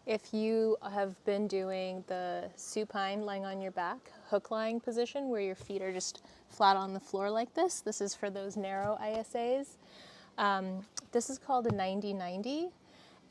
If you have been doing the supine lying on your back, hook lying position where your feet are just flat on the floor like this is for those narrow ISAs. This is called a 90-90,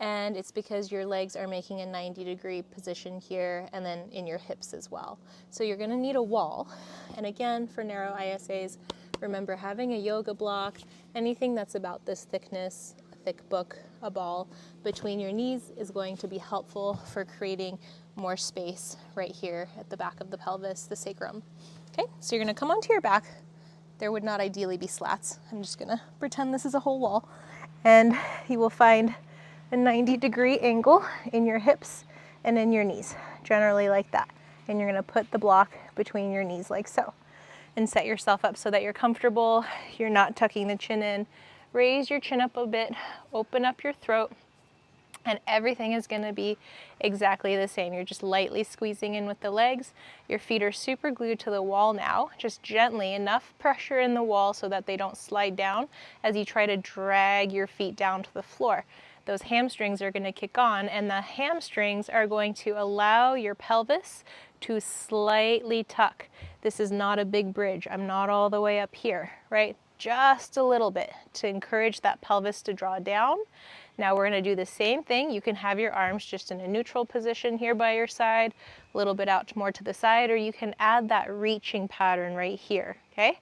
and it's because your legs are making a 90-degree position here and then in your hips as well. So you're gonna need a wall. And again, for narrow ISAs, remember having a yoga block, anything that's about this thickness, a thick book, a ball, between your knees is going to be helpful for creating more space right here at the back of the pelvis, the sacrum. Okay, so you're gonna come onto your back. There would not ideally be slats. I'm just gonna pretend this is a whole wall. And you will find a 90-degree angle in your hips and in your knees, generally like that. And you're gonna put the block between your knees like so. And set yourself up so that you're comfortable, you're not tucking the chin in. Raise your chin up a bit, open up your throat, and everything is gonna be exactly the same. You're just lightly squeezing in with the legs. Your feet are super glued to the wall now, just gently, enough pressure in the wall so that they don't slide down as you try to drag your feet down to the floor. Those hamstrings are gonna kick on, and the hamstrings are going to allow your pelvis to slightly tuck. This is not a big bridge. I'm not all the way up here, right? Just a little bit to encourage that pelvis to draw down. Now we're gonna do the same thing. You can have your arms just in a neutral position here by your side, a little bit out more to the side, or you can add that reaching pattern right here, okay?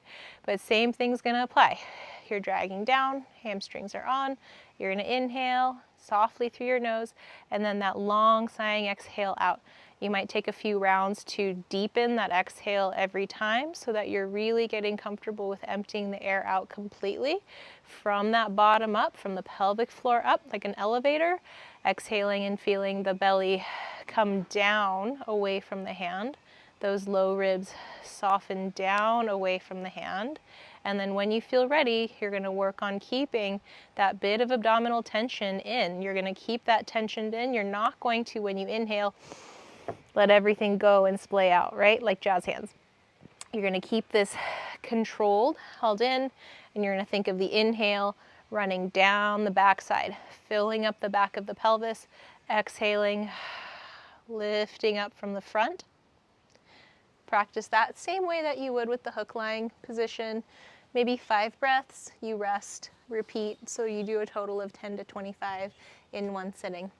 But same thing's gonna apply. You're dragging down, hamstrings are on. You're gonna inhale softly through your nose, and then that long sighing exhale out. You might take a few rounds to deepen that exhale every time so that you're really getting comfortable with emptying the air out completely from that bottom up, from the pelvic floor up like an elevator, exhaling and feeling the belly come down away from the hand. Those low ribs soften down away from the hand. And then when you feel ready, you're gonna work on keeping that bit of abdominal tension in. You're gonna keep that tension in. You're not going to, when you inhale, let everything go and splay out, right? Like jazz hands. You're gonna keep this controlled, held in, and you're gonna think of the inhale running down the backside, filling up the back of the pelvis, exhaling, lifting up from the front. Practice that same way that you would with the hook lying position. Maybe 5 breaths, you rest, repeat, so you do a total of 10 to 25 in one sitting.